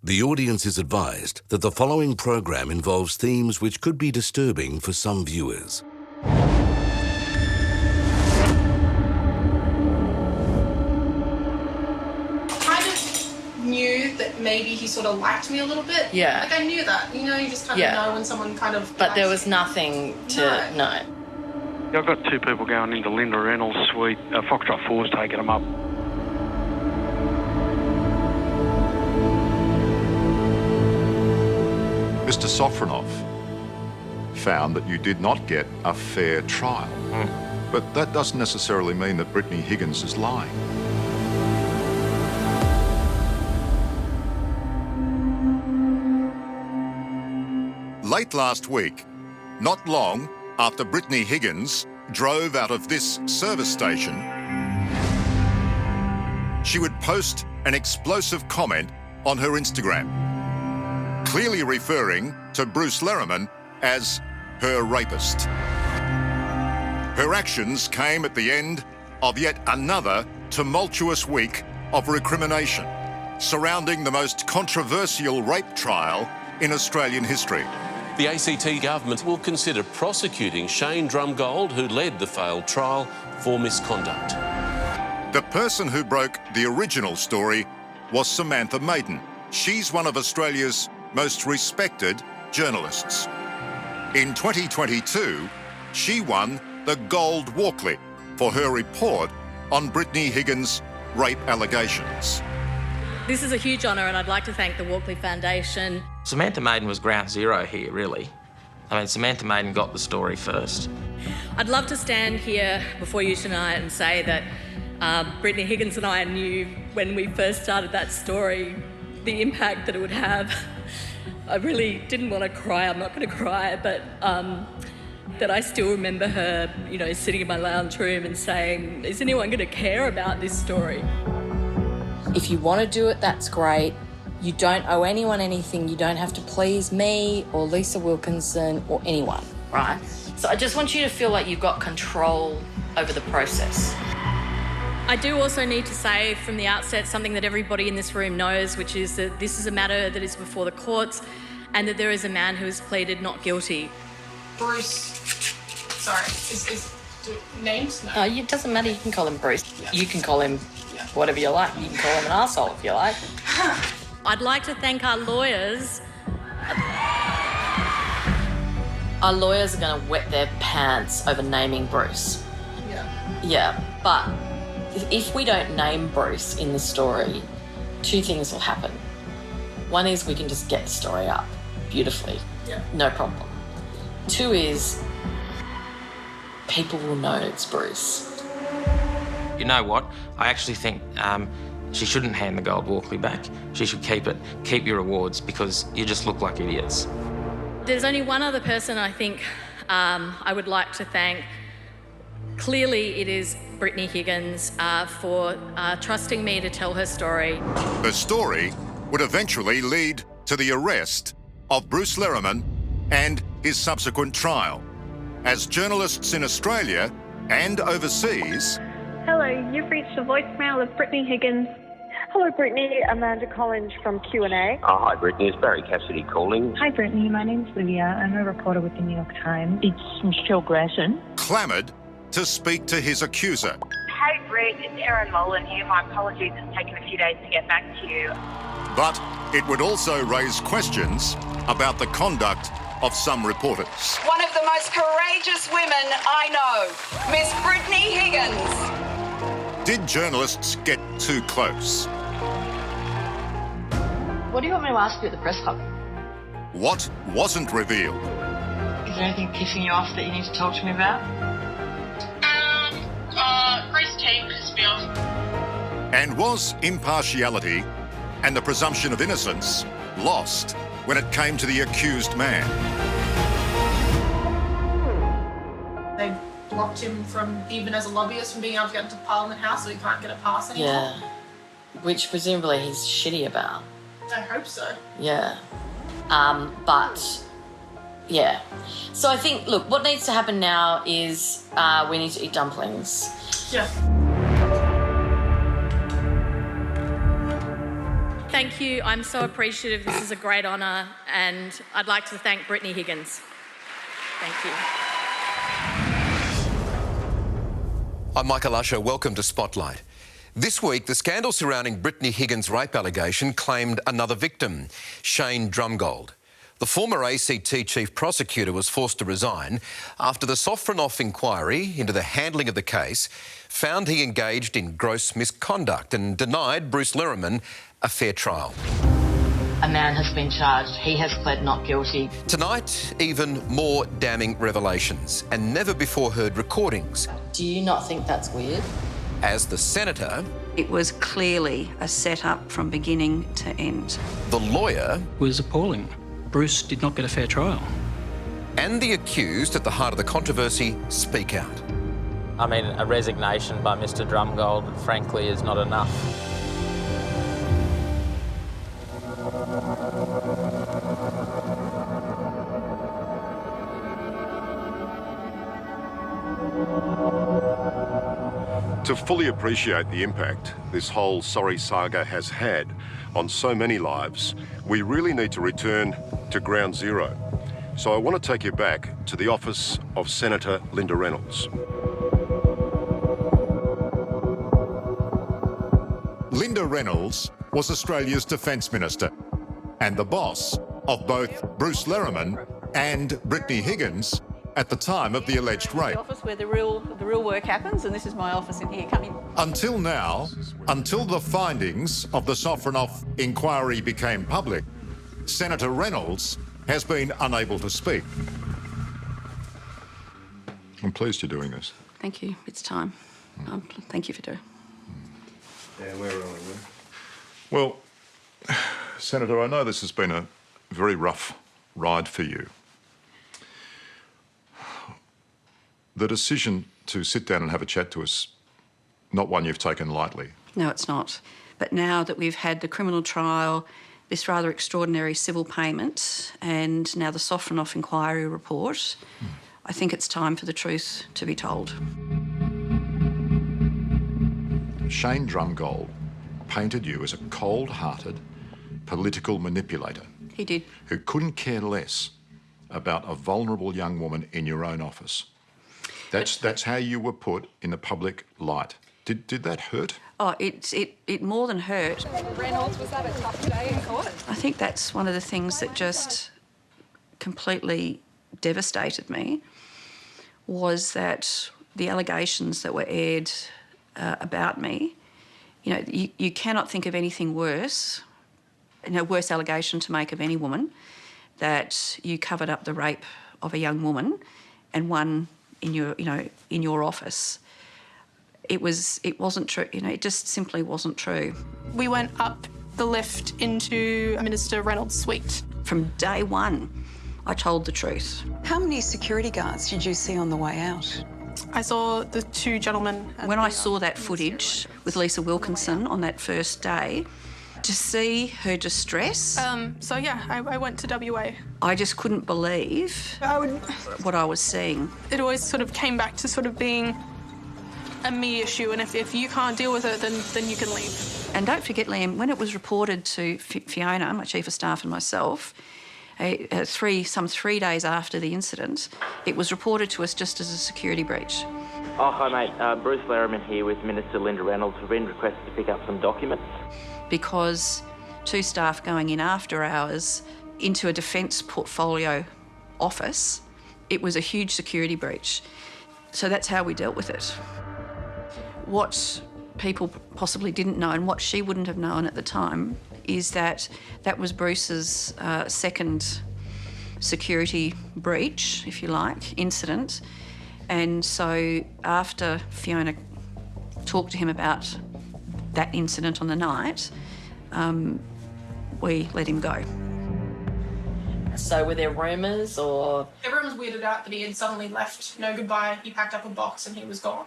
The audience is advised that the following program involves themes which could be disturbing for some viewers. Knew that maybe he sort of liked me a little bit. Yeah. Like I knew that. You know, you just kind of know when someone kind of... But there was nothing to... No. I've got two people going into Linda Reynolds' suite. Foxtrot 4's taking them up. Mr. Sofronoff found that you did not get a fair trial. But that doesn't necessarily mean that Brittany Higgins is lying. Late last week, not long after Brittany Higgins drove out of this service station, she would post an explosive comment on her Instagram, clearly referring to Bruce Lehrmann as her rapist. Her actions came at the end of yet another tumultuous week of recrimination surrounding the most controversial rape trial in Australian history. The ACT government will consider prosecuting Shane Drumgold, who led the failed trial, for misconduct. The person who broke the original story was Samantha Maiden. She's one of Australia's most respected journalists. In 2022, she won the Gold Walkley for her report on Brittany Higgins' rape allegations. This is a huge honour and I'd like to thank the Walkley Foundation. Samantha Maiden was ground zero here, really. I mean, Samantha Maiden got the story first. I'd love to stand here before you tonight and say that Brittany Higgins and I knew when we first started that story the impact that it would have. I really didn't want to cry, I'm not going to cry, but that I still remember her, you know, sitting in my lounge room and saying, is anyone going to care about this story? If you want to do it, that's great. You don't owe anyone anything. You don't have to please me or Lisa Wilkinson or anyone, right? So I just want you to feel like you've got control over the process. I do also need to say from the outset something that everybody in this room knows, which is that this is a matter that is before the courts and that there is a man who has pleaded not guilty. Bruce, sorry, is names? No. It doesn't matter. You can call him Bruce. Yeah. You can call him whatever you like. You can call him an arsehole if you like. I'd like to thank our lawyers. Our lawyers are going to wet their pants over naming Bruce. Yeah, but if we don't name Bruce in the story, two things will happen. One is we can just get the story up beautifully. No problem. Two is people will know it's Bruce. You know what? I actually think she shouldn't hand the Gold Walkley back. She should keep it. Keep your awards because you just look like idiots. There's only one other person I think I would like to thank. Clearly it is Brittany Higgins for trusting me to tell her story. The story would eventually lead to the arrest of Bruce Lehrmann and his subsequent trial. As journalists in Australia and overseas... Hello, you've reached the voicemail of Brittany Higgins. Hello, Brittany. Amanda Collins from Q&A. Oh, hi, Brittany. It's Barry Cassidy calling. Hi, Brittany. My name's Lydia. I'm a reporter with the New York Times. It's Michelle Grayson. Clamoured to speak to his accuser. Hey, Britt. It's Erin Molan here. My apologies. It's taken a few days to get back to you. But it would also raise questions about the conduct of some reporters. One of the most courageous women I know, Miss Brittany Higgins. Did journalists get too close? What do you want me to ask you at the press club? What wasn't revealed? Is there anything pissing you off that you need to talk to me about? Grace Teague pissed me off. And was impartiality and the presumption of innocence lost when it came to the accused man? They blocked him from, even as a lobbyist, from being able to get into Parliament House, so he can't get a pass anymore. Yeah, which presumably he's shitty about. I hope so. Yeah. But, yeah. So I think, look, what needs to happen now is we need to eat dumplings. Yeah. thank you. I'm so appreciative. This is a great honour, and I'd like to thank Brittany Higgins. Thank you. I'm Michael Usher. Welcome to Spotlight. This week, the scandal surrounding Brittany Higgins' rape allegation claimed another victim, Shane Drumgold. The former ACT chief prosecutor was forced to resign after the Sofronoff inquiry into the handling of the case found he engaged in gross misconduct and denied Bruce Lehrmann a fair trial. A man has been charged. He has pled not guilty. Tonight, even more damning revelations and never-before-heard recordings. Do you not think that's weird? As the senator... It was clearly a set-up from beginning to end. The lawyer... was appalling. Bruce did not get a fair trial. And the accused at the heart of the controversy speak out. I mean, a resignation by Mr. Drumgold, frankly, is not enough. To fully appreciate the impact this whole sorry saga has had on so many lives, we really need to return to ground zero. So I want to take you back to the office of Senator Linda Reynolds. Linda Reynolds was Australia's Defence Minister and the boss of both Bruce Lehrmann and Brittany Higgins at the time of the alleged rape. The office where the real work happens, and this is my office in here. Come in. Until now, until the findings of the Sofronoff inquiry became public, Senator Reynolds has been unable to speak. I'm pleased you're doing this. Thank you. It's time. Thank you for doing. Yeah, we're rolling. Well, Senator, I know this has been a very rough ride for you. The decision to sit down and have a chat to us, not one you've taken lightly. No, it's not. But now that we've had the criminal trial, this rather extraordinary civil payment, and now the Sofronoff inquiry report, I think it's time for the truth to be told. Shane Drumgold painted you as a cold-hearted political manipulator. He did. Who couldn't care less about a vulnerable young woman in your own office. That's how you were put in the public light. Did that hurt? Oh, it more than hurt. Reynolds, was that a tough day in court? I think that's one of the things that just completely devastated me, was that the allegations that were aired about me, you know, you cannot think of anything worse, worse allegation to make of any woman, that you covered up the rape of a young woman and one in your office. It wasn't true. It just simply wasn't true. We went up the lift into Minister Reynolds' suite. From day one, I told the truth. How many security guards did you see on the way out? I saw the two gentlemen. When I saw that footage with Lisa Wilkinson on that first day, to see her distress... So yeah, I went to WA. I just couldn't believe what I was seeing. It always sort of came back to sort of being a me issue, and if you can't deal with it, then you can leave. And don't forget, Liam, when it was reported to Fiona, my Chief of Staff, and myself, some 3 days after the incident, it was reported to us just as a security breach. Oh, hi, mate. Bruce Lehrmann here with Minister Linda Reynolds. We've been requested to pick up some documents. Because two staff going in after hours into a defence portfolio office, it was a huge security breach. So that's how we dealt with it. What people possibly didn't know, and what she wouldn't have known at the time, is that that was Bruce's second security breach, if you like, incident. And so after Fiona talked to him about that incident on the night, we let him go. So were there rumours or...? Everyone was weirded out that he had suddenly left, no goodbye, he packed up a box and he was gone.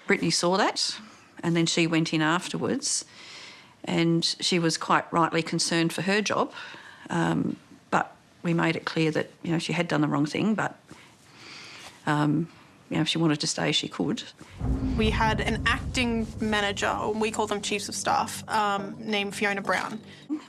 Brittany saw that, and then she went in afterwards, and she was quite rightly concerned for her job, but we made it clear that, she had done the wrong thing, but, if she wanted to stay, she could. We had an acting manager, or we call them chiefs of staff, named Fiona Brown.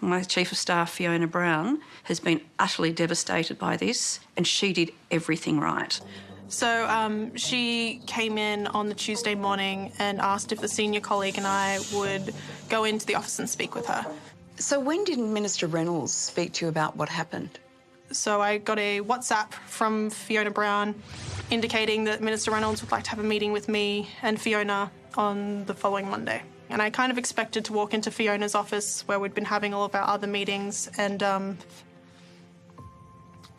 My Chief of Staff, Fiona Brown, has been utterly devastated by this, and she did everything right. So she came in on the Tuesday morning and asked if the senior colleague and I would go into the office and speak with her. So when did Minister Reynolds speak to you about what happened? So I got a WhatsApp from Fiona Brown indicating that Minister Reynolds would like to have a meeting with me and Fiona on the following Monday. And I kind of expected to walk into Fiona's office where we'd been having all of our other meetings, and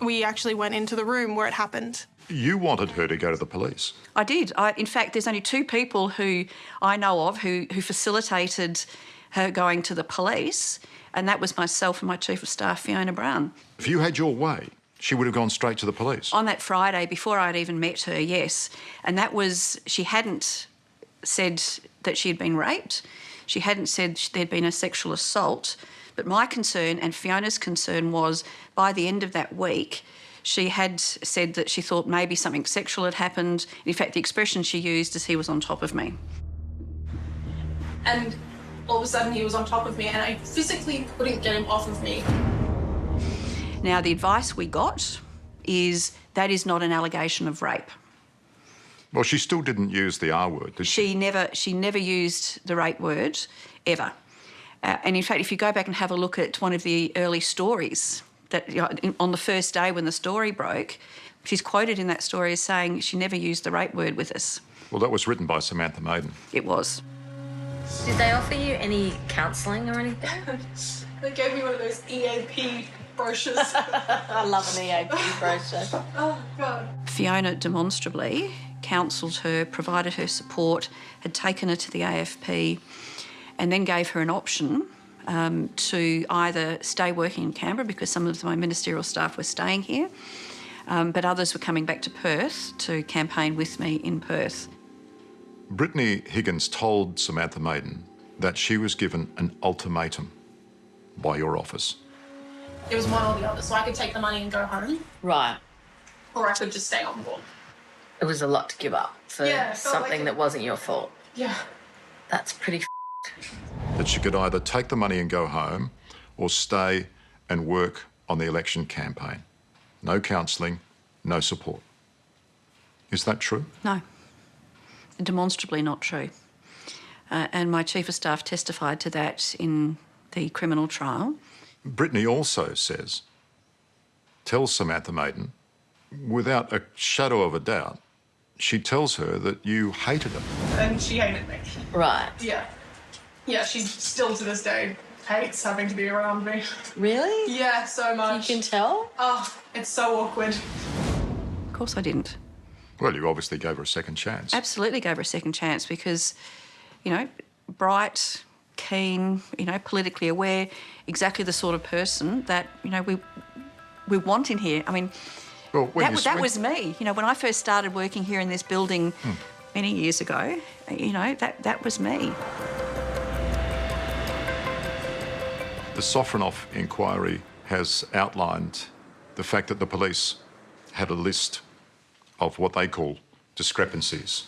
we actually went into the room where it happened. You wanted her to go to the police. I did. In fact, there's only two people who I know of who facilitated her going to the police, and that was myself and my Chief of Staff, Fiona Brown. If you had your way, she would have gone straight to the police. On that Friday, before I'd even met her, yes. And that was, she hadn't said that she had been raped. She hadn't said there'd been a sexual assault. But my concern and Fiona's concern was by the end of that week, she had said that she thought maybe something sexual had happened. In fact, the expression she used is he was on top of me. And all of a sudden he was on top of me and I physically couldn't get him off of me. Now, the advice we got is that is not an allegation of rape. Well, she still didn't use the R word, did she? She never used the rape word, ever. And in fact, if you go back and have a look at one of the early stories, that on the first day when the story broke, she's quoted in that story as saying she never used the rape word with us. Well, that was written by Samantha Maiden. It was. Did they offer you any counselling or anything? They gave me one of those EAP brochures. I love an EAP brochure. Oh, God. Fiona demonstrably counselled her, provided her support, had taken her to the AFP, and then gave her an option to either stay working in Canberra, because some of my ministerial staff were staying here, but others were coming back to Perth to campaign with me in Perth. Brittany Higgins told Samantha Maiden that she was given an ultimatum by your office. It was one or the other, so I could take the money and go home, Right. or I could just stay on board. It was a lot to give up for Yeah, it felt something like that wasn't your fault. Yeah. That's pretty That she could either take the money and go home or stay and work on the election campaign. No counselling, no support. Is that true? No. Demonstrably not true. And my Chief of Staff testified to that in the criminal trial. Brittany also tells Samantha Maiden, without a shadow of a doubt, she tells her that you hated her. And she hated me. Right. Yeah. Yeah, she still to this day hates having to be around me. Really? Yeah, so much. You can tell? Oh, it's so awkward. Of course I didn't. Well, you obviously gave her a second chance. Absolutely gave her a second chance because, you know, bright, keen, you know, politically aware, exactly the sort of person that, you know, we want in here. I mean, well, that was me. You know, when I first started working here in this building many years ago, you know, that was me. The Sofronoff inquiry has outlined the fact that the police had a list of what they call discrepancies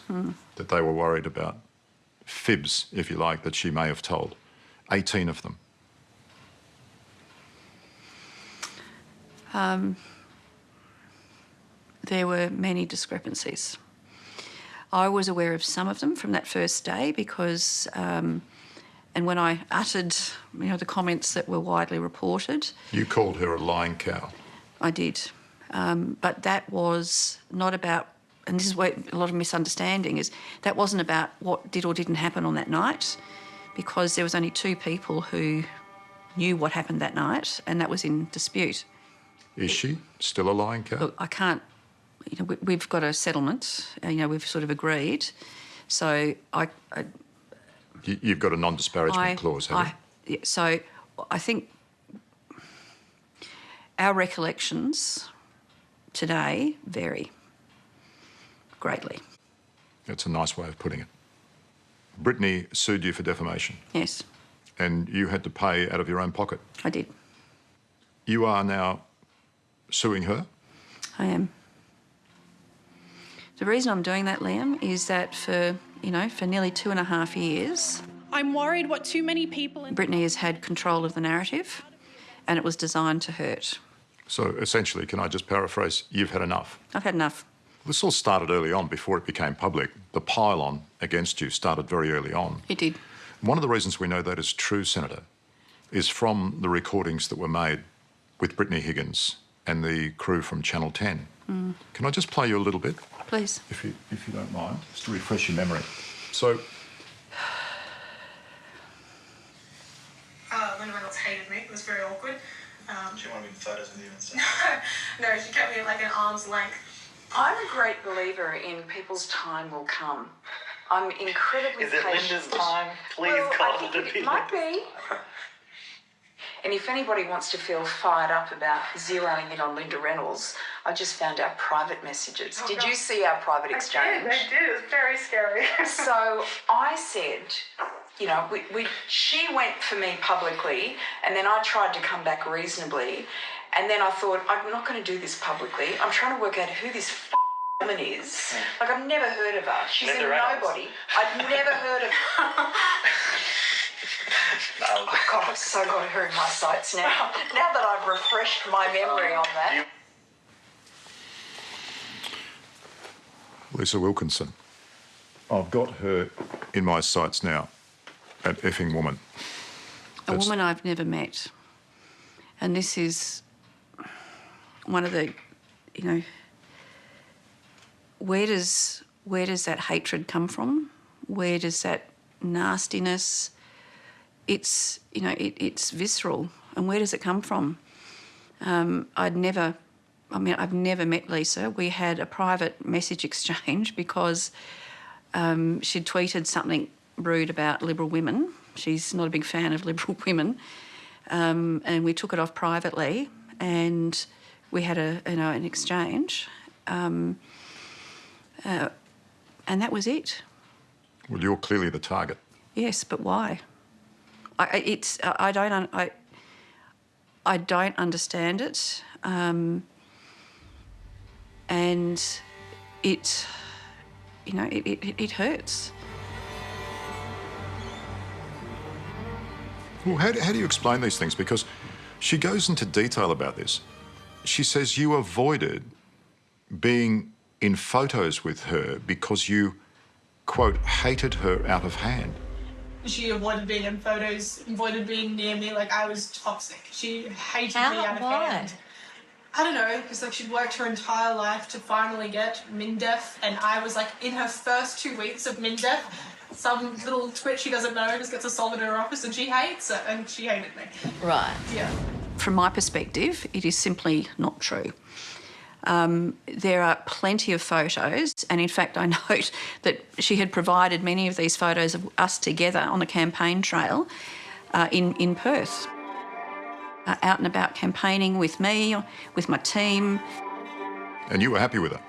that they were worried about, fibs, if you like, that she may have told. 18 of them. There were many discrepancies. I was aware of some of them from that first day because, and when I uttered, you know, the comments that were widely reported. You called her a lying cow. I did. But that was not about, and this is where a lot of misunderstanding is, that wasn't about what did or didn't happen on that night, because there was only two people who knew what happened that night, and that was in dispute. Is she still a lying cow? Look, I can't, you know, we've got a settlement, you know, we've sort of agreed, so You've got a non-disparagement clause, haven't you? Yeah, so I think our recollections today vary greatly. That's a nice way of putting it. Brittany sued you for defamation. Yes. And you had to pay out of your own pocket. I did. You are now suing her? I am. The reason I'm doing that, Liam, is that for for nearly 2.5 years. I'm worried what too many people... Brittany has had control of the narrative, and it was designed to hurt. So, essentially, can I just paraphrase, you've had enough? I've had enough. This all started early on, before it became public. The pile-on against you started very early on. It did. One of the reasons we know that is true, Senator, is from the recordings that were made with Brittany Higgins and the crew from Channel 10. Mm. Can I just play you a little bit? Please. If you don't mind, just to refresh your memory. So... Linda Reynolds hated me. It was very awkward. She wanted me in photos with you and stuff. No, she kept me at like an arm's length. I'm a great believer in people's time will come. I'm incredibly Is it patient. Linda's time? Please, well, God, I think it might be. And if anybody wants to feel fired up about zeroing in on Linda Reynolds, I just found our private messages. Oh, did God. you see our private exchange? I did. It was very scary. So I said, she went for me publicly, and then I tried to come back reasonably, and then I thought, I'm not going to do this publicly. I'm trying to work out who this woman is. Like, I've never heard of her. She's Linda a Reynolds. nobody. I'd never heard of her. Oh, God, I've so got her in my sights now. Now that I've refreshed my memory on that. Lisa Wilkinson. I've got her in my sights now. An effing woman. A woman I've never met. And this is one of the, where does that hatred come from? Where does that nastiness? It's, it's visceral. And where does it come from? I've never met Lisa. We had a private message exchange because she'd tweeted something rude about Liberal women. She's not a big fan of Liberal women. And we took it off privately and we had an exchange. And that was it. Well, you're clearly the target. Yes, but why? I don't understand it, and it hurts. Well, how do you explain these things? Because she goes into detail about this. She says you avoided being in photos with her because you, quote, hated her out of hand. She avoided being in photos, avoided being near me, like I was toxic. She hated me out of hand. I don't know, because she'd worked her entire life to finally get MINDEF, and I was in her first 2 weeks of MINDEF, some little twitch she doesn't know just gets assaulted in her office and she hates it, and she hated me. Right. Yeah. From my perspective, it is simply not true. There are plenty of photos, and in fact I note that she had provided many of these photos of us together on the campaign trail in Perth. Out and about campaigning with me, with my team. And you were happy with her?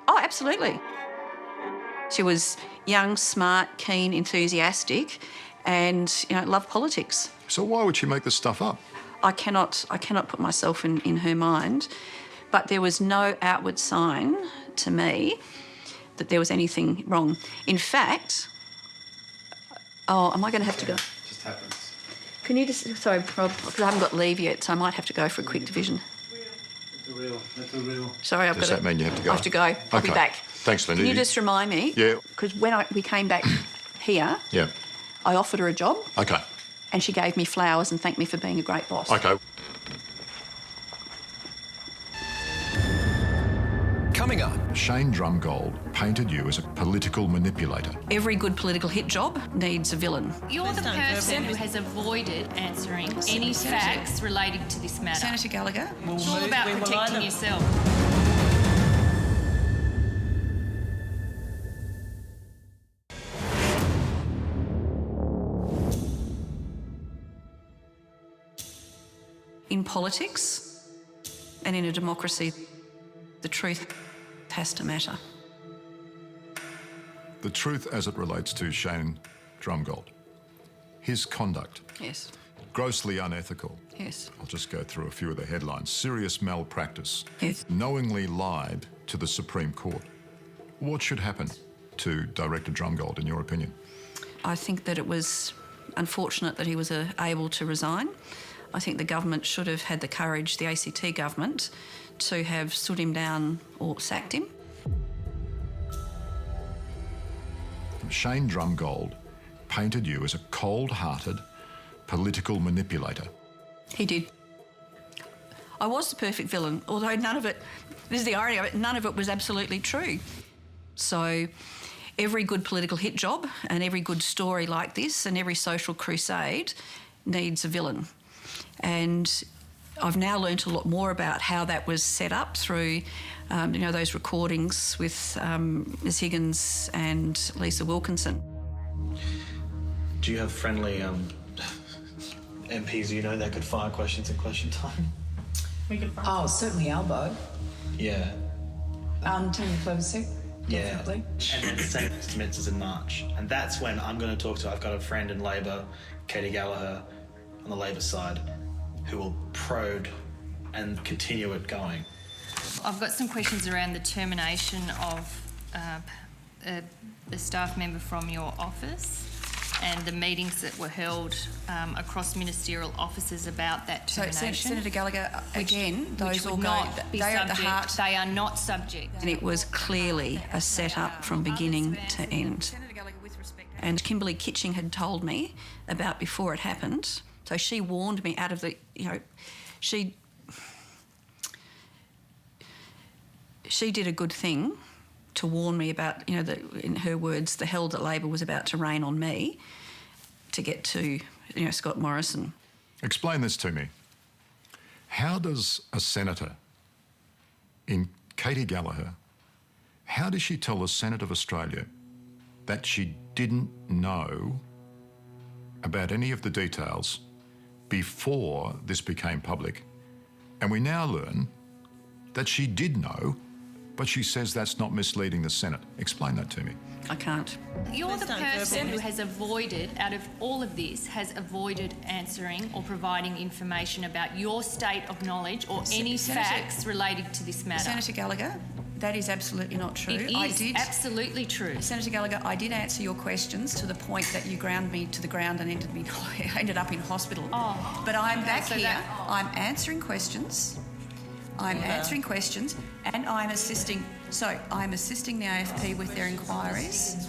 Oh, absolutely. She was young, smart, keen, enthusiastic, and loved politics. So why would she make this stuff up? I cannot put myself in her mind, but there was no outward sign to me that there was anything wrong. In fact, am I going to have to go? Just happens. Can you just, sorry, Rob, because I haven't got leave yet, so I might have to go for a quick division. That's a real. Sorry, Does that mean you have to go? I have to go. I'll be back. Thanks, Linda. Can you just remind me? Yeah. Because when we came back here, Yeah. I offered her a job. Okay. And she gave me flowers and thanked me for being a great boss. Okay. Coming up. Shane Drumgold painted you as a political manipulator. Every good political hit job needs a villain. You're the person who has avoided answering any facts relating to this matter. Senator Gallagher. It's all about protecting yourself. In politics and in a democracy, the truth has to matter. The truth as it relates to Shane Drumgold. His conduct. Yes. Grossly unethical. Yes. I'll just go through a few of the headlines. Serious malpractice. Yes. Knowingly lied to the Supreme Court. What should happen? to Director Drumgold, in your opinion? I think that it was unfortunate that he was able to resign. I think the government should have had the courage, the ACT government, to have stood him down or sacked him. Shane Drumgold painted you as a cold-hearted political manipulator. He did. I was the perfect villain, although none of it, this is the irony of it, none of it was absolutely true. So every good political hit job and every good story like this and every social crusade needs a villain. And I've now learnt a lot more about how that was set up through, those recordings with Ms Higgins and Lisa Wilkinson. Do you have friendly MPs that could fire questions in question time? Oh, certainly Albo. Yeah. Tony Cleversick. Yeah. Definitely. And then the Senate commences in March. And that's when I'm going to talk to, I've got a friend in Labor, Katie Gallagher, on the Labor side, who will probe and continue it going. I've got some questions around the termination of a staff member from your office and the meetings that were held across ministerial offices about that termination. So, Senator Gallagher, again, those all not go, they are at the heart. They are not subject. And it was clearly a set-up from beginning to end. And Kimberly Kitching had told me about before it happened, so she warned me out of the, she did a good thing to warn me about, in her words, the hell that Labor was about to rain on me to get to, Scott Morrison. Explain this to me. How does a senator in Katie Gallagher, how does she tell the Senate of Australia that she didn't know about any of the details before this became public? And we now learn that she did know, but she says that's not misleading the Senate. Explain that to me. I can't. You're the person who has avoided, out of all of this, has avoided answering or providing information about your state of knowledge or any facts related to this matter. Senator Gallagher, that is absolutely not true. It is absolutely true. Senator Gallagher, I did answer your questions to the point that you ground me to the ground and ended up in hospital. Oh, but I'm back so here. I'm answering questions. Answering questions, and I'm assisting. So I'm assisting the AFP with their inquiries.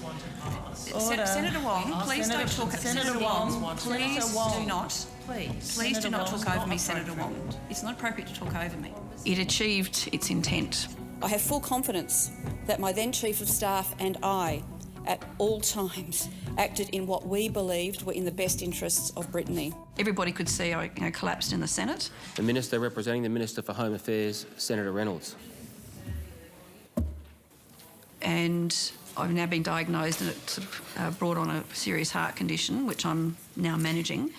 Senator Wong, please don't talk. Senator Wong, please do not. Please do not talk over me, Senator Wong. It's not appropriate to talk over me. It achieved its intent. I have full confidence that my then Chief of Staff and I, at all times, acted in what we believed were in the best interests of Brittany. Everybody could see I collapsed in the Senate. The Minister representing the Minister for Home Affairs, Senator Reynolds. And I've now been diagnosed and it sort of brought on a serious heart condition, which I'm now managing.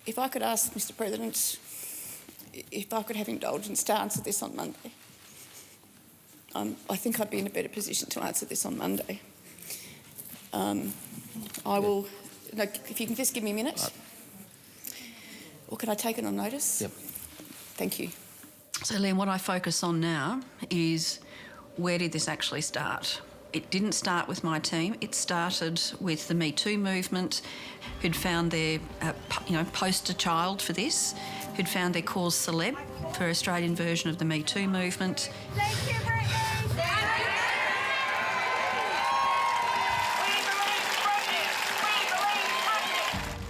If I could ask Mr President if I could have indulgence to answer this on Monday. I think I'd be in a better position to answer this on Monday. I will, if you can just give me a minute. Right. Or can I take it on notice? Yep. Thank you. So, Liam, what I focus on now is where did this actually start? It didn't start with my team. It started with the Me Too movement, who'd found their, poster child for this, who'd found their cause celeb for Australian version of the Me Too movement. Thank you, Brittany.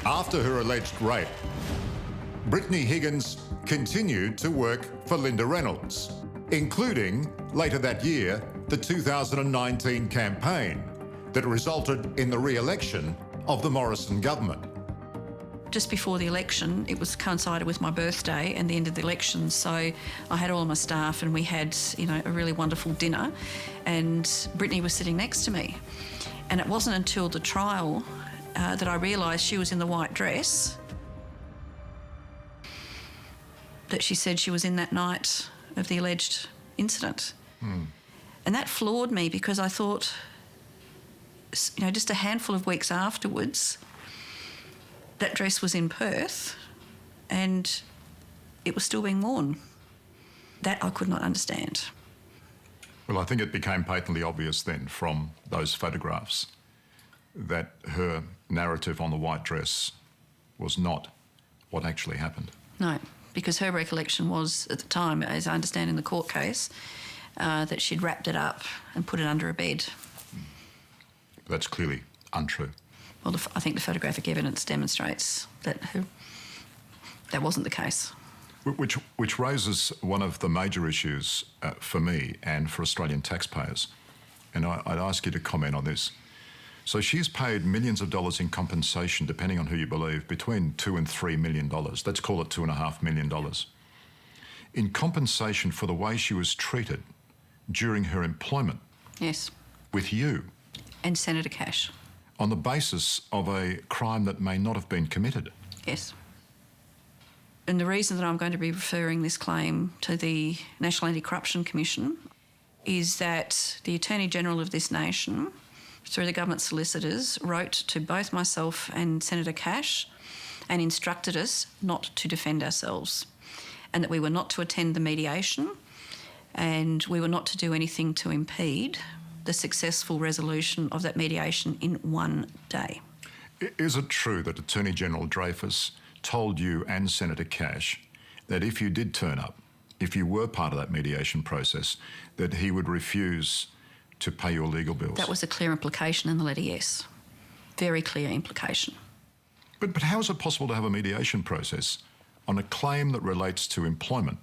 After her alleged rape, Brittany Higgins continued to work for Linda Reynolds, including, later that year, the 2019 campaign that resulted in the re-election of the Morrison government. Just before the election, it was coincided with my birthday and the end of the election, so I had all of my staff and we had, a really wonderful dinner, and Brittany was sitting next to me. And it wasn't until the trial that I realised she was in the white dress that she said she was in that night of the alleged incident. And that floored me because I thought, just a handful of weeks afterwards, that dress was in Perth and it was still being worn. That I could not understand. Well, I think it became patently obvious then from those photographs that her narrative on the white dress was not what actually happened. No, because her recollection was, at the time, as I understand in the court case, that she'd wrapped it up and put it under a bed. That's clearly untrue. Well, I think the photographic evidence demonstrates that that wasn't the case. Which raises one of the major issues for me and for Australian taxpayers. And I'd ask you to comment on this. So she's paid millions of dollars in compensation, depending on who you believe, between $2 and $3 million. Let's call it $2.5 million. In compensation for the way she was treated during her employment. Yes. With you. And Senator Cash. On the basis of a crime that may not have been committed. Yes. And the reason that I'm going to be referring this claim to the National Anti-Corruption Commission is that the Attorney-General of this nation, through the government solicitors, wrote to both myself and Senator Cash and instructed us not to defend ourselves, and that we were not to attend the mediation and we were not to do anything to impede the successful resolution of that mediation in one day. Is it true that Attorney-General Dreyfus told you and Senator Cash that if you did turn up, if you were part of that mediation process, that he would refuse to pay your legal bills? That was a clear implication in the letter, yes. Very clear implication. But how is it possible to have a mediation process on a claim that relates to employment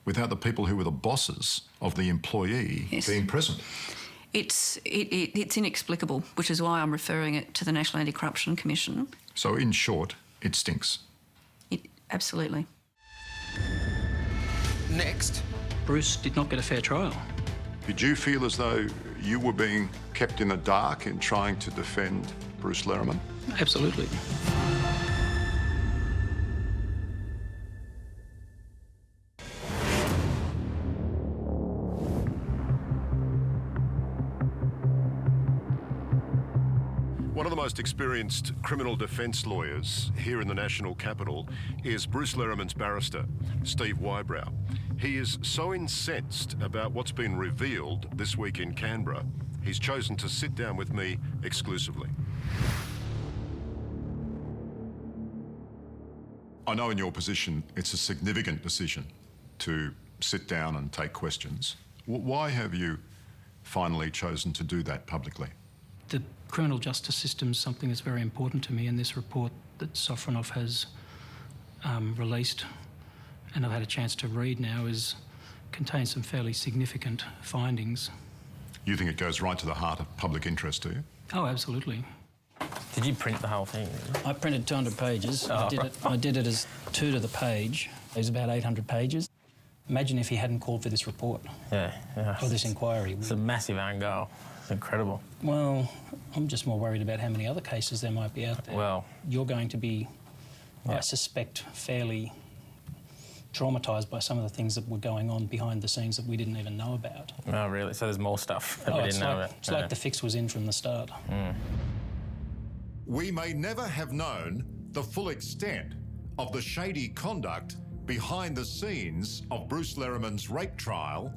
without the people who were the bosses of the employee being present? It's inexplicable, which is why I'm referring it to the National Anti-Corruption Commission. So in short, it stinks. Absolutely. Next. Bruce did not get a fair trial. Did you feel as though you were being kept in the dark in trying to defend Bruce Lehrmann? Absolutely. One of the most experienced criminal defence lawyers here in the National Capital is Bruce Lehrmann's barrister, Steve Whybrow. He is so incensed about what's been revealed this week in Canberra, he's chosen to sit down with me exclusively. I know in your position it's a significant decision to sit down and take questions. Why have you finally chosen to do that publicly? The criminal justice system is something that's very important to me, and this report that Sofronoff has released and I've had a chance to read now contains some fairly significant findings. You think it goes right to the heart of public interest, do you? Oh, absolutely. Did you print the whole thing? I printed 200 pages. Oh, I did it as 2 to the page. It was about 800 pages. Imagine if he hadn't called for this report. Yeah. Or this inquiry. It's a massive own goal. It's incredible. Well, I'm just more worried about how many other cases there might be out there. Well... You're going to be, I suspect, fairly traumatised by some of the things that were going on behind the scenes that we didn't even know about. Oh, really? So there's more stuff that we didn't know about? It's like the fix was in from the start. We may never have known the full extent of the shady conduct behind the scenes of Bruce Lehrmann's rape trial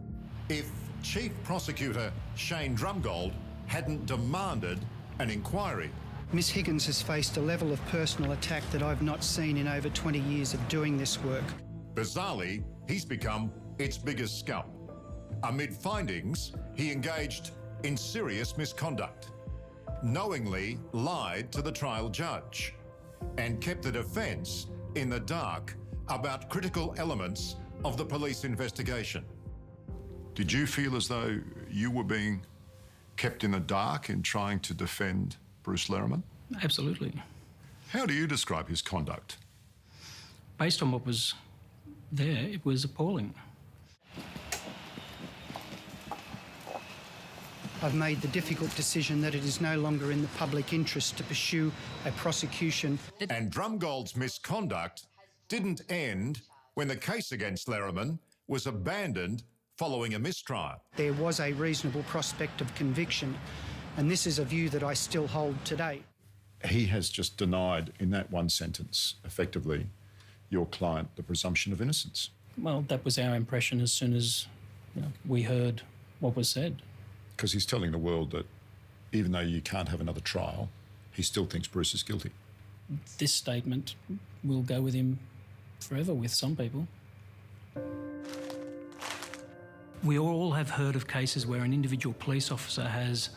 if Chief Prosecutor Shane Drumgold hadn't demanded an inquiry. Miss Higgins has faced a level of personal attack that I've not seen in over 20 years of doing this work. Bizarrely, he's become its biggest scalp. Amid findings, he engaged in serious misconduct, knowingly lied to the trial judge, and kept the defence in the dark about critical elements of the police investigation. Did you feel as though you were being kept in the dark in trying to defend Bruce Lehrmann? Absolutely. How do you describe his conduct? Based on what was there, it was appalling. I've made the difficult decision that it is no longer in the public interest to pursue a prosecution. And Drumgold's misconduct didn't end when the case against Lehrmann was abandoned following a mistrial. There was a reasonable prospect of conviction, and this is a view that I still hold today. He has just denied in that one sentence, effectively, your client the presumption of innocence. Well, that was our impression as soon as we heard what was said. Because he's telling the world that even though you can't have another trial, he still thinks Bruce is guilty. This statement will go with him forever with some people. We all have heard of cases where an individual police officer has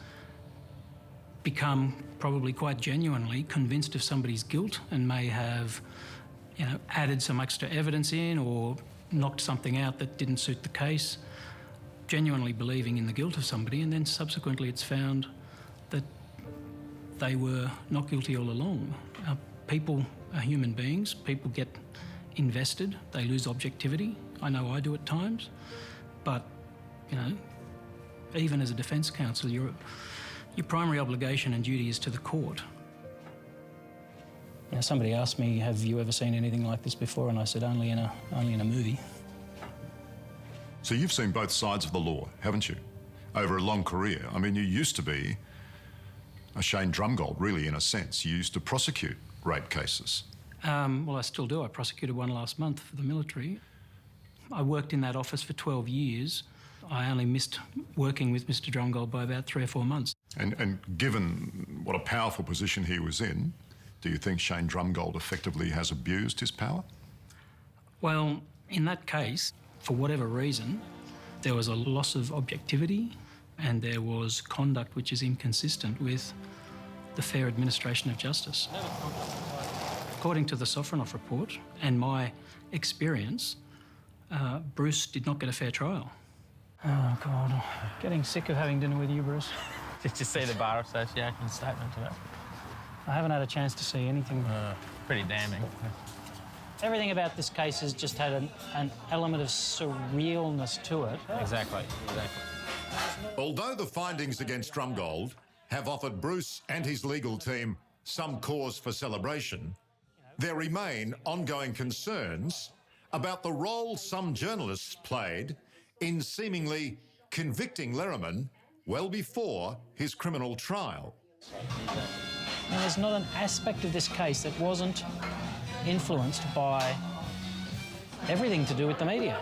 become probably quite genuinely convinced of somebody's guilt and may have, added some extra evidence in or knocked something out that didn't suit the case, genuinely believing in the guilt of somebody, and then subsequently it's found that they were not guilty all along. People are human beings. People get invested. They lose objectivity. I know I do at times. But, even as a defence counsel, your primary obligation and duty is to the court. Somebody asked me, have you ever seen anything like this before? And I said, only in a movie. So you've seen both sides of the law, haven't you? Over a long career. I mean, you used to be a Shane Drumgold, really, in a sense. You used to prosecute rape cases. Well, I still do. I prosecuted one last month for the military. I worked in that office for 12 years. I only missed working with Mr. Drumgold by about 3 or 4 months. And given what a powerful position he was in, do you think Shane Drumgold effectively has abused his power? Well, in that case, for whatever reason, there was a loss of objectivity and there was conduct which is inconsistent with the fair administration of justice. According to the Sofronoff report and my experience, Bruce did not get a fair trial. Oh, God. I'm getting sick of having dinner with you, Bruce. Did you see the Bar Association statement to that? I haven't had a chance to see anything. Pretty damning. Everything about this case has just had an element of surrealness to it. Exactly. Although the findings against Drumgold have offered Bruce and his legal team some cause for celebration, there remain ongoing concerns about the role some journalists played in seemingly convicting Lehrmann well before his criminal trial. Now, there's not an aspect of this case that wasn't influenced by everything to do with the media.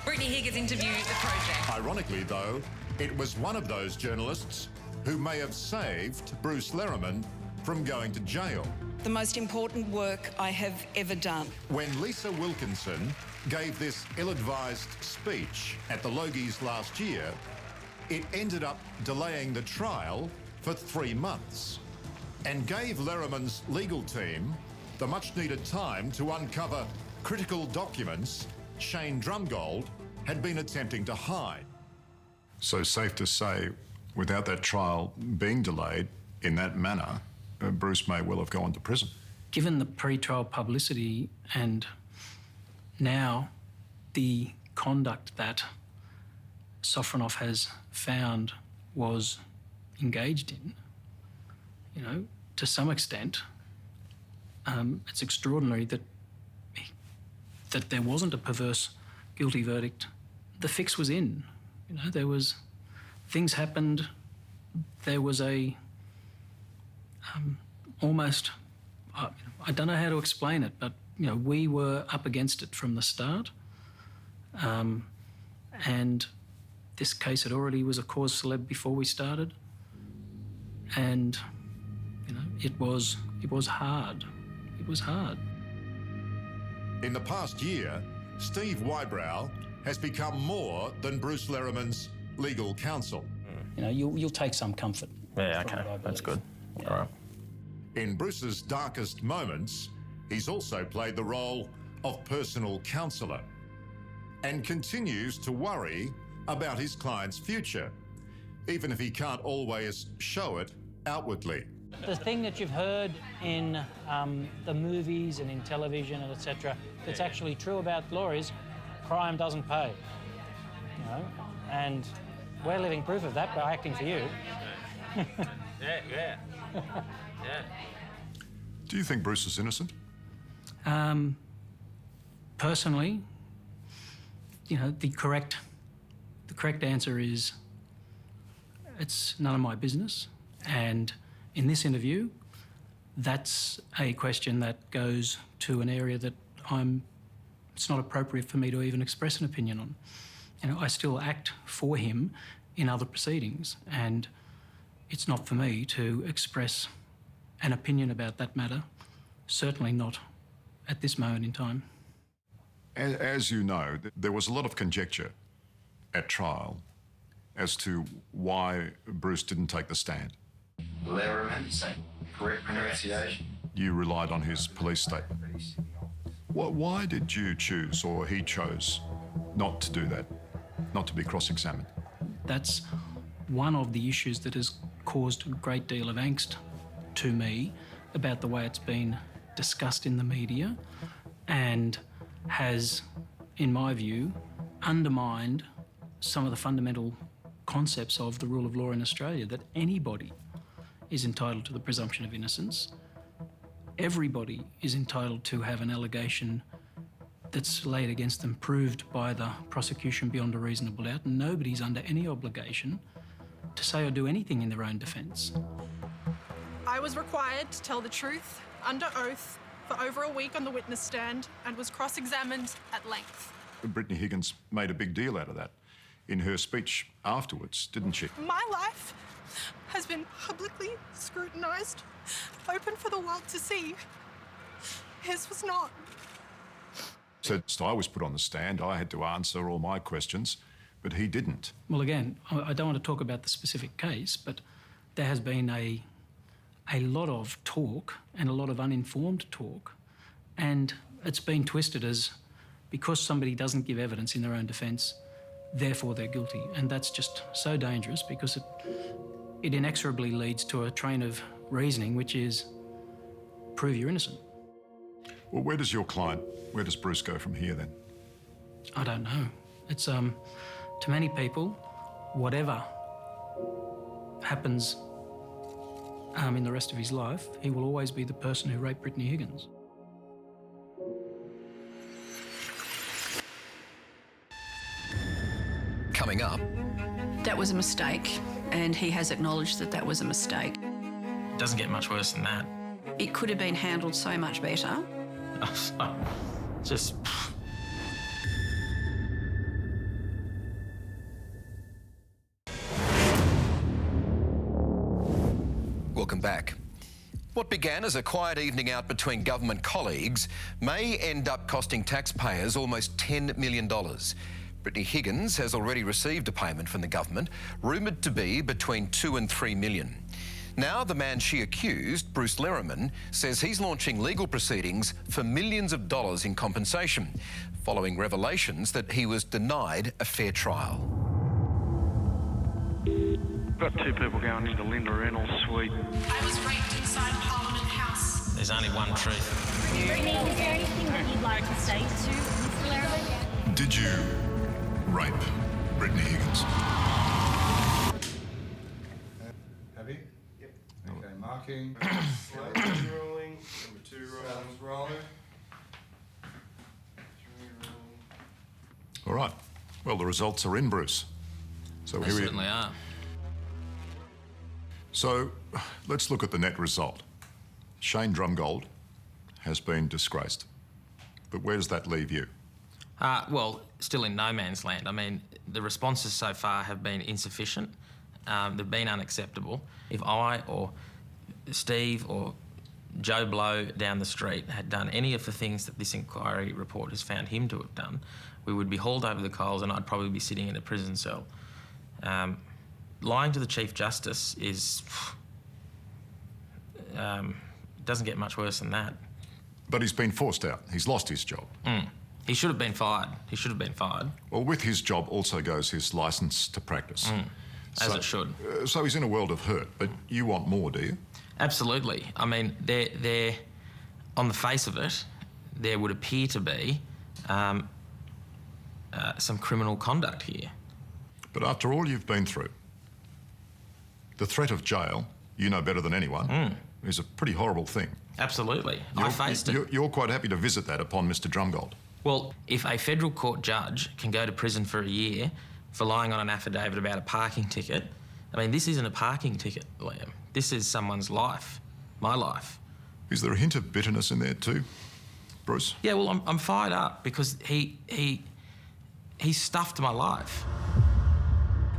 Brittany Higgins interviewed the project. Ironically, though, it was one of those journalists who may have saved Bruce Lehrmann from going to jail. The most important work I have ever done. When Lisa Wilkinson gave this ill-advised speech at the Logies last year, it ended up delaying the trial for 3 months and gave Lehrmann's legal team the much-needed time to uncover critical documents Shane Drumgold had been attempting to hide. So safe to say, without that trial being delayed in that manner, Bruce may well have gone to prison. Given the pre-trial publicity and now the conduct that Sofronoff has found was engaged in, to some extent, it's extraordinary that there wasn't a perverse guilty verdict. The fix was in. Things happened. There was almost, I don't know how to explain it, but, we were up against it from the start. And this case already was a cause célèbre before we started. And, it was hard. It was hard. In the past year, Steve Whybrow has become more than Bruce Lehrmann's legal counsel. You'll take some comfort. Yeah, okay, that's good. Yeah. All right. In Bruce's darkest moments, he's also played the role of personal counsellor and continues to worry about his client's future, even if he can't always show it outwardly. The thing that you've heard in the movies and in television and etc. that's actually true about law is crime doesn't pay. And we're living proof of that by acting for you. Yeah. Do you think Bruce is innocent? Personally, the correct answer is it's none of my business. And in this interview, that's a question that goes to an area that it's not appropriate for me to even express an opinion on. I still act for him in other proceedings, and it's not for me to express an opinion about that matter, certainly not at this moment in time. As you know, there was a lot of conjecture at trial as to why Bruce didn't take the stand. Lehrmann, correct pronunciation. You relied on his police statement. Why did you choose, or he chose, not to do that, not to be cross-examined? That's one of the issues that has caused a great deal of angst to me about the way it's been discussed in the media, and has, in my view, undermined some of the fundamental concepts of the rule of law in Australia, that anybody is entitled to the presumption of innocence. Everybody is entitled to have an allegation that's laid against them proved by the prosecution beyond a reasonable doubt, and nobody's under any obligation to say or do anything in their own defence. I was required to tell the truth under oath for over a week on the witness stand and was cross-examined at length. Brittany Higgins made a big deal out of that in her speech afterwards, didn't she? My life has been publicly scrutinised, open for the world to see. His was not. So I was put on the stand, I had to answer all my questions, but he didn't. Well, again, I don't want to talk about the specific case, but there has been a lot of talk and a lot of uninformed talk, and it's been twisted as because somebody doesn't give evidence in their own defence, therefore they're guilty. And that's just so dangerous, because it inexorably leads to a train of reasoning, which is prove you're innocent. Well, where does Bruce go from here then? I don't know. It's, to many people, whatever happens in the rest of his life, he will always be the person who raped Brittany Higgins. Coming up. That was a mistake, and he has acknowledged that that was a mistake. It doesn't get much worse than that. It could have been handled so much better. Just... Welcome back. What began as a quiet evening out between government colleagues may end up costing taxpayers almost $10 million. Brittany Higgins has already received a payment from the government, rumoured to be between $2 and $3 million. Now the man she accused, Bruce Lehrmann, says he's launching legal proceedings for millions of dollars in compensation, following revelations that he was denied a fair trial. Got two people going into Linda Reynolds' suite. I was raped inside Parliament House. There's only one truth. Brittany, is there anything that you'd like to say to Mr. Lehrmann? Did you rape Brittany Higgins? Have you? Yep. Okay, marking. Slate rolling. Number 2 rolling. Rolling. 3 rolling. All right. Well, the results are in, Bruce. So They certainly are. So let's look at the net result. Shane Drumgold has been disgraced. But where does that leave you? Well, still in no man's land. I mean, the responses so far have been insufficient. They've been unacceptable. If I or Steve or Joe Blow down the street had done any of the things that this inquiry report has found him to have done, we would be hauled over the coals and I'd probably be sitting in a prison cell. Lying to the Chief Justice is... doesn't get much worse than that. But he's been forced out. He's lost his job. He should have been fired. He should have been fired. Well, with his job also goes his licence to practice. As it should. So he's in a world of hurt, but you want more, do you? Absolutely. I mean, there, on the face of it, there would appear to be some criminal conduct here. But after all you've been through, the threat of jail, you know better than anyone, is a pretty horrible thing. Absolutely. I faced it. You're quite happy to visit that upon Mr. Drumgold. Well, if a federal court judge can go to prison for a year for lying on an affidavit about a parking ticket, I mean, this isn't a parking ticket, Liam. This is someone's life, my life. Is there a hint of bitterness in there too, Bruce? Yeah, well, I'm fired up because he he stuffed my life.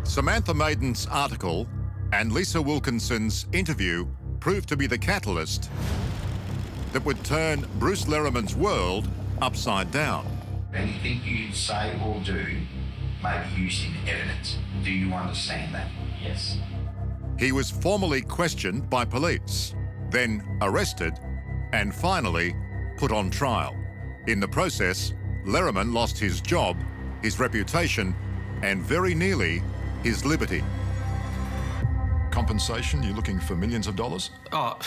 Samantha Maiden's article and Lisa Wilkinson's interview proved to be the catalyst that would turn Bruce Lehrmann's world upside down. Anything you say or do may be used in evidence. Do you understand that? Yes. He was formally questioned by police, then arrested, and finally put on trial. In the process, Lehrmann lost his job, his reputation, and very nearly his liberty. Compensation? You're looking for millions of dollars? Oh,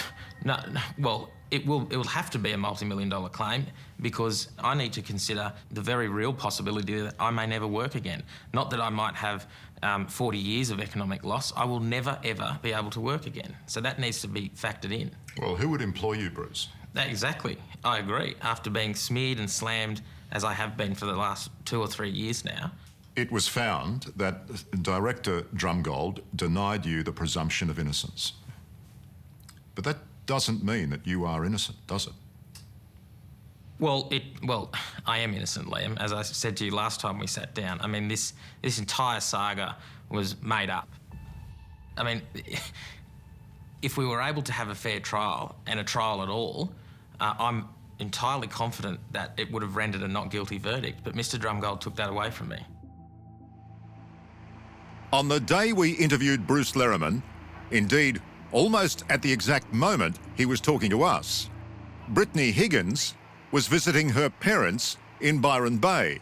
no, well, it will have to be a multi-million-dollar claim because I need to consider the very real possibility that I may never work again. Not that I might have 40 years of economic loss. I will never, ever be able to work again. So that needs to be factored in. Well, who would employ you, Bruce? Exactly. I agree. After being smeared and slammed, as I have been for the last 2 or 3 years now. It was found that Director Drumgold denied you the presumption of innocence. But that doesn't mean that you are innocent, does it? Well, I am innocent, Liam. As I said to you last time we sat down, I mean, this entire saga was made up. I mean, if we were able to have a fair trial, and a trial at all, I'm entirely confident that it would have rendered a not guilty verdict, but Mr. Drumgold took that away from me. On the day we interviewed Bruce Lehrmann, indeed, almost at the exact moment he was talking to us, Brittany Higgins was visiting her parents in Byron Bay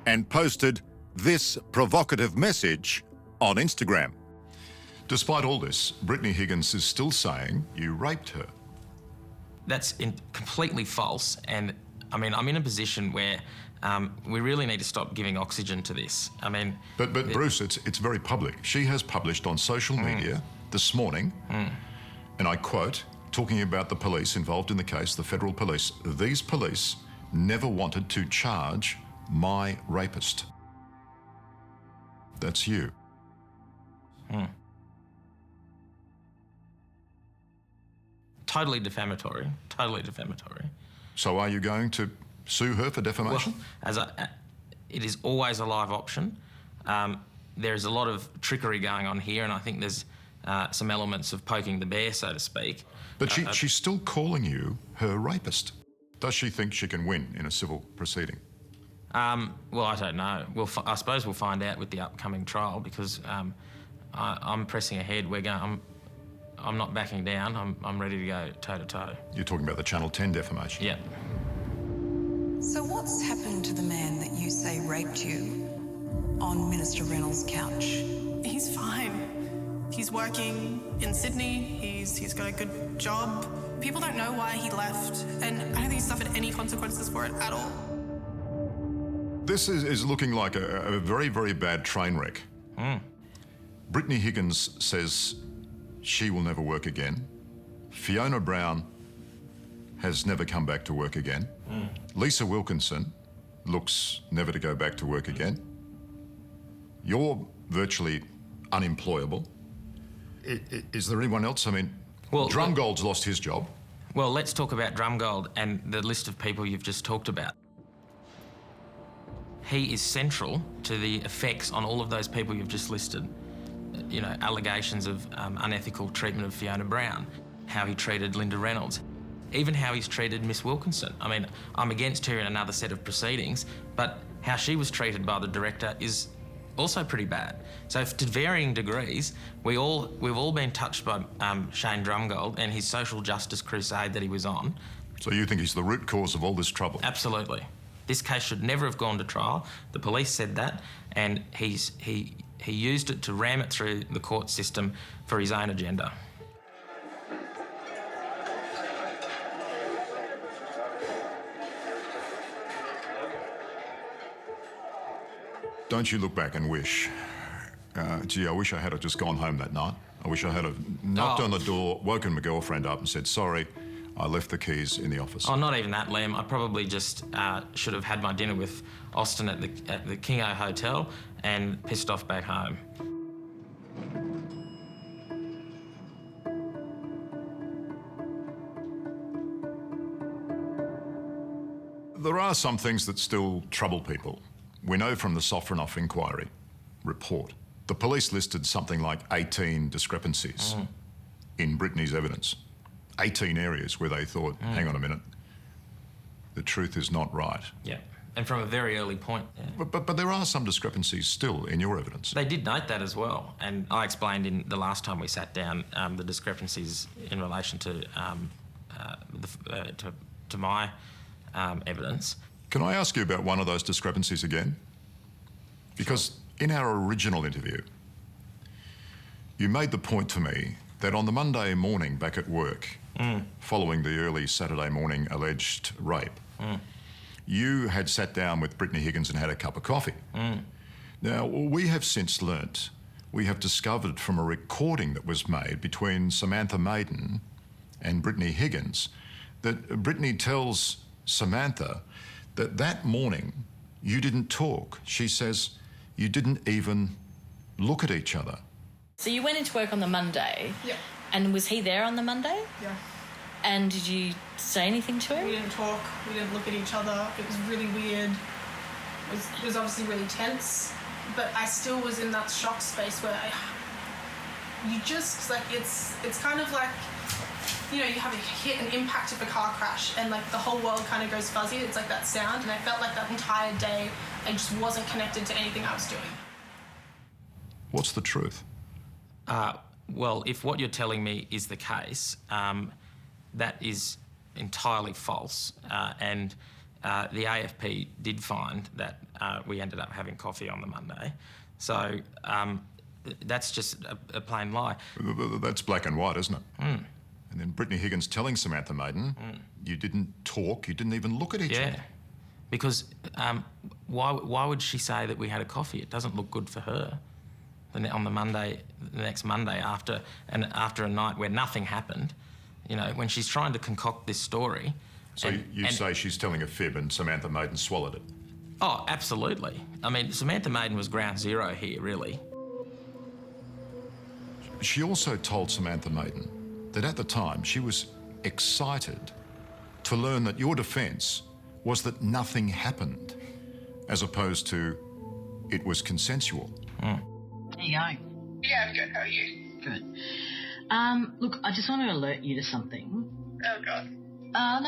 and posted this provocative message on Instagram. Despite all this, Brittany Higgins is still saying you raped her. That's completely false, and I mean, I'm in a position where we really need to stop giving oxygen to this. I mean... But Bruce, it's very public. She has published on social media this morning, and I quote, talking about the police involved in the case, the federal police, these police never wanted to charge my rapist. That's you. Totally defamatory, totally defamatory. So are you going to sue her for defamation? Well, it is always a live option. There is a lot of trickery going on here, and I think there's some elements of poking the bear, so to speak. But she's still calling you her rapist. Does she think she can win in a civil proceeding? Well, I don't know. I suppose we'll find out with the upcoming trial because I'm pressing ahead. I'm not backing down. I'm ready to go toe-to-toe. You're talking about the Channel 10 defamation? Yeah. So what's happened to the man that you say raped you on Minister Reynolds' couch? He's fine. He's working in Sydney. He's got a good job. People don't know why he left, and I don't think he suffered any consequences for it at all. This is looking like a very, very bad train wreck. Brittany Higgins says she will never work again. Fiona Brown has never come back to work again. Lisa Wilkinson looks never to go back to work again. You're virtually unemployable. Is there anyone else? I mean, Drumgold's lost his job. Well, let's talk about Drumgold and the list of people you've just talked about. He is central to the effects on all of those people you've just listed. You know, allegations of unethical treatment of Fiona Brown, how he treated Linda Reynolds, even how he's treated Miss Wilkinson. I mean, I'm against her in another set of proceedings, but how she was treated by the director is also pretty bad. So to varying degrees, we've all been touched by Shane Drumgold and his social justice crusade that he was on. So you think he's the root cause of all this trouble? Absolutely. This case should never have gone to trial. The police said that, and he used it to ram it through the court system for his own agenda. Don't you look back and wish, gee, I wish I had just gone home that night. I wish I had knocked on the door, woken my girlfriend up and said, sorry, I left the keys in the office. Oh, not even that, Liam. I probably just should have had my dinner with Austin at the King O Hotel and pissed off back home. There are some things that still trouble people. we know from the Sofronoff inquiry report, the police listed something like 18 discrepancies in Brittany's evidence. 18 areas where they thought, hang on a minute, the truth is not right. Yeah, and from a very early point. Yeah. But there are some discrepancies still in your evidence. They did note that as well, and I explained in the last time we sat down the discrepancies in relation to my evidence. Can I ask you about one of those discrepancies again? Because in our original interview, you made the point to me that on the Monday morning back at work, following the early Saturday morning alleged rape, you had sat down with Brittany Higgins and had a cup of coffee. Now, we have since learnt, we have discovered from a recording that was made between Samantha Maiden and Brittany Higgins that Brittany tells Samantha that that morning you didn't talk. She says you didn't even look at each other. So you went into work on the Monday? Yeah. And was he there on the Monday? Yeah. And did you say anything to him? We didn't talk, we didn't look at each other. It was really weird. It was obviously really tense, but I still was in that shock space where it's kind of like, you know, you have a hit, an impact of a car crash, and like the whole world kind of goes fuzzy. It's like that sound, and I felt like that entire day I just wasn't connected to anything I was doing. What's the truth? Well, if what you're telling me is the case, that is entirely false, and the AFP did find that we ended up having coffee on the Monday. So that's just a plain lie. That's black and white, isn't it? And then Brittany Higgins telling Samantha Maiden, you didn't talk, you didn't even look at each other. Yeah, because why would she say that we had a coffee? It doesn't look good for her. On the next Monday after a night where nothing happened, you know, when she's trying to concoct this story. So you say she's telling a fib and Samantha Maiden swallowed it? Oh, absolutely. I mean, Samantha Maiden was ground zero here, really. She also told Samantha Maiden that at the time she was excited to learn that your defence was that nothing happened, as opposed to it was consensual. How you going? Yeah, I'm good. How are you? Good. Look, I just want to alert you to something. Oh, God. No,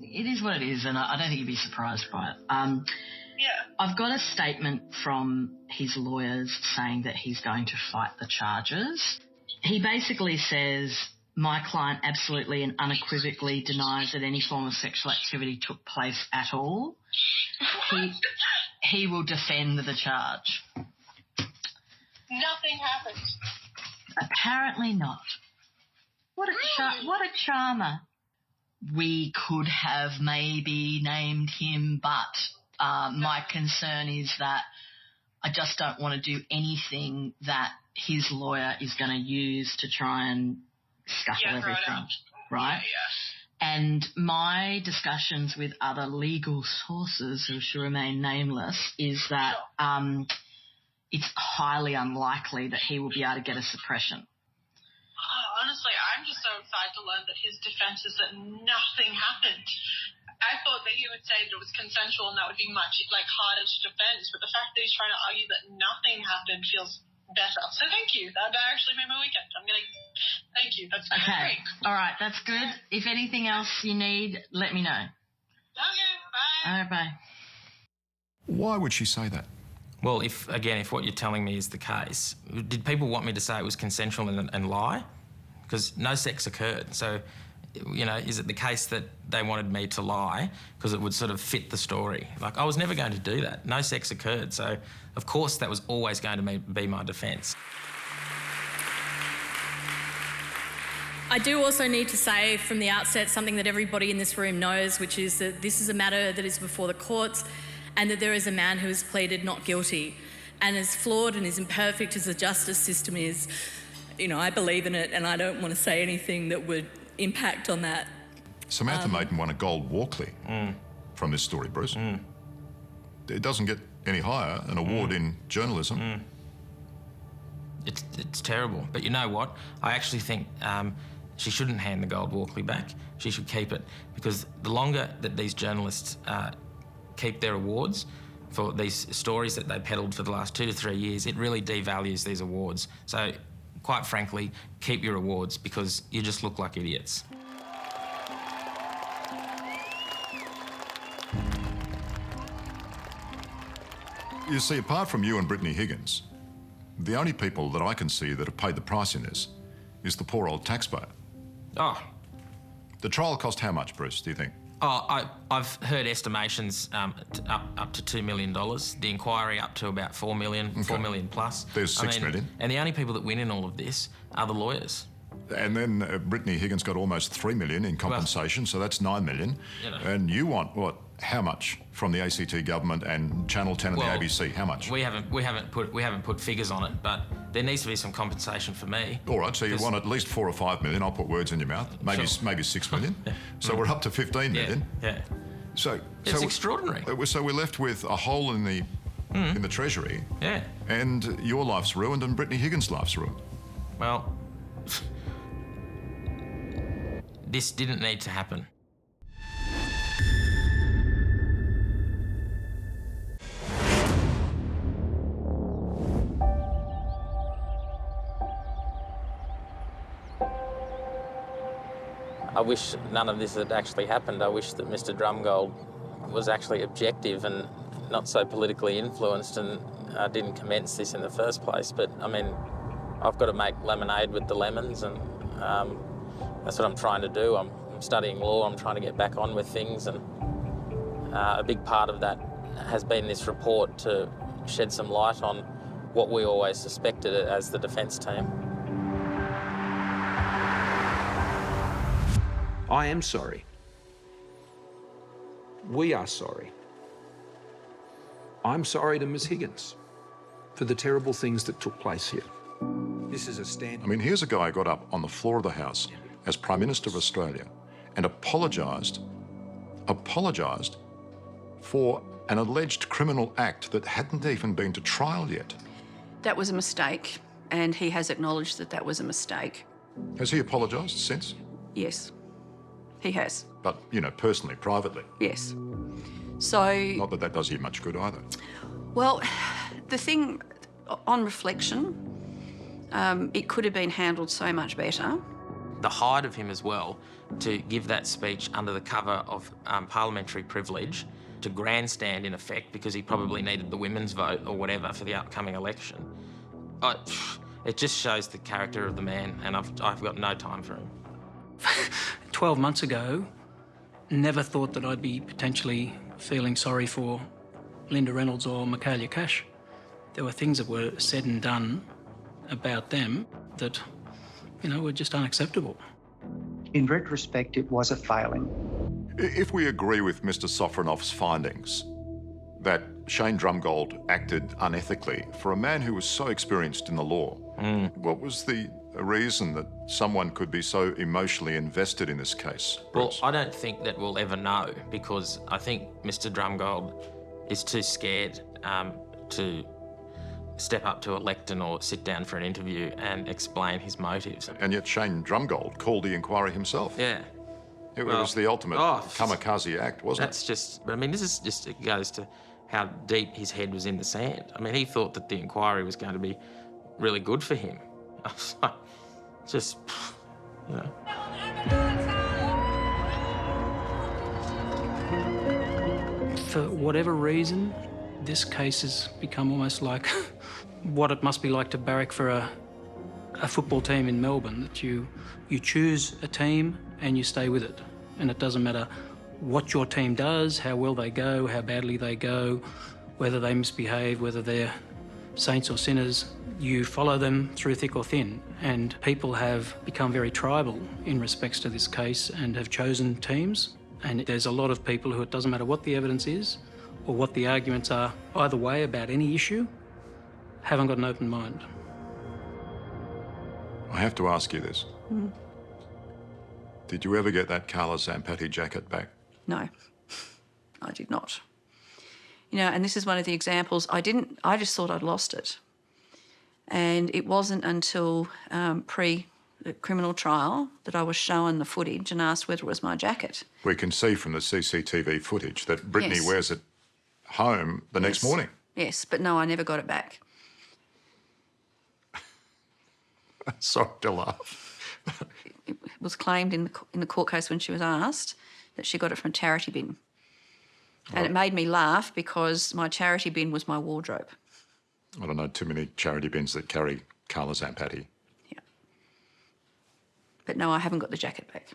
it is what it is, and I don't think you'd be surprised by it. Yeah. I've got a statement from his lawyers saying that he's going to fight the charges. He basically says, my client absolutely and unequivocally denies that any form of sexual activity took place at all. He will defend the charge. Nothing happened. Apparently not. What a charmer. We could have maybe named him, but my concern is that I just don't want to do anything that his lawyer is going to use to try and scuttle everything, right? Yeah. And my discussions with other legal sources who should remain nameless is that it's highly unlikely that he will be able to get a suppression. Honestly, I'm just so excited to learn that his defence is that nothing happened. I thought that he would say that it was consensual and that would be much harder to defend, but the fact that he's trying to argue that nothing happened feels better. So thank you. That actually made my weekend. Thank you. That's great. All right, that's good. If anything else you need, let me know. Okay, bye. All right, bye. Why would she say that? Well, if what you're telling me is the case, did people want me to say it was consensual and lie? Because no sex occurred. So, you know, is it the case that they wanted me to lie because it would sort of fit the story? Like, I was never going to do that. No sex occurred. So, of course, that was always going to be my defence. I do also need to say from the outset something that everybody in this room knows, which is that this is a matter that is before the courts and that there is a man who has pleaded not guilty. And as flawed and as imperfect as the justice system is, you know, I believe in it and I don't want to say anything that would impact on that. Samantha Maiden won a gold Walkley from this story, Bruce. It doesn't get any higher, an award in journalism. It's terrible. But you know what? I actually think she shouldn't hand the gold Walkley back. She should keep it, because the longer that these journalists keep their awards, for these stories that they peddled for the last 2 to 3 years, it really devalues these awards. So, quite frankly, keep your awards because you just look like idiots. You see, apart from you and Brittany Higgins, the only people that I can see that have paid the price in this is the poor old taxpayer. Oh. The trial cost how much, Bruce, do you think? Oh, I've heard estimations up to $2 million. The inquiry up to about $4 million, okay. $4 million plus. There's $6 million. And the only people that win in all of this are the lawyers. And then Brittany Higgins got almost $3 million in compensation, so that's $9 million. You know. And you want, what, how much from the ACT government and Channel 10 and the ABC? How much? We haven't put figures on it, but there needs to be some compensation for me. All right, so you want at least $4 or $5 million. I'll put words in your mouth. Maybe Sure. maybe $6 million. So we're up to $15 million. Yeah. So it's extraordinary. So we're left with a hole in the treasury. Yeah. And your life's ruined, and Brittany Higgins' life's ruined. Well, this didn't need to happen. I wish none of this had actually happened. I wish that Mr. Drumgold was actually objective and not so politically influenced and didn't commence this in the first place. But, I mean, I've got to make lemonade with the lemons, and that's what I'm trying to do. I'm studying law, I'm trying to get back on with things, and a big part of that has been this report to shed some light on what we always suspected as the defence team. I am sorry. We are sorry. I'm sorry to Ms. Higgins for the terrible things that took place here. This is a stand. I mean, here's a guy who got up on the floor of the House as Prime Minister of Australia and apologised for an alleged criminal act that hadn't even been to trial yet. That was a mistake, and he has acknowledged that that was a mistake. Has he apologised since? Yes, he has. But, you know, personally, privately? Yes. So... Not that that does you much good either. Well, the thing, on reflection, it could have been handled so much better. The height of him as well, to give that speech under the cover of parliamentary privilege, to grandstand in effect because he probably needed the women's vote or whatever for the upcoming election. It just shows the character of the man, and I've got no time for him. 12 months ago, never thought that I'd be potentially feeling sorry for Linda Reynolds or Michaelia Cash. There were things that were said and done about them that, you know, were just unacceptable. In retrospect, it was a failing. If we agree with Mr. Sofronoff's findings that Shane Drumgold acted unethically for a man who was so experienced in the law, what was the reason that someone could be so emotionally invested in this case? Bruce? Well, I don't think that we'll ever know, because I think Mr. Drumgold is too scared to step up to a lectern or sit down for an interview and explain his motives. And yet Shane Drumgold called the inquiry himself. Yeah. It was the ultimate kamikaze act, wasn't That's just, but I mean, this is just, it goes to how deep his head was in the sand. I mean, he thought that the inquiry was going to be really good for him. I was like, just, you know. For whatever reason, this case has become almost like what it must be like to barrack for a football team in Melbourne, that you choose a team and you stay with it. And it doesn't matter what your team does, how well they go, how badly they go, whether they misbehave, whether they're saints or sinners, you follow them through thick or thin. And people have become very tribal in respects to this case and have chosen teams. And there's a lot of people who, it doesn't matter what the evidence is or what the arguments are either way about any issue, haven't got an open mind. I have to ask you this. Did you ever get that Carla Zampatti jacket back? No, I did not. You know, and this is one of the examples. I just thought I'd lost it. And it wasn't until pre-criminal trial that I was shown the footage and asked whether it was my jacket. We can see from the CCTV footage that Brittany wears it home the next morning. Yes, but no, I never got it back. Sorry to laugh. It was claimed in the court case when she was asked that she got it from a charity bin. And it made me laugh because my charity bin was my wardrobe. I don't know too many charity bins that carry Carla Zampatti. Yeah. But no, I haven't got the jacket back.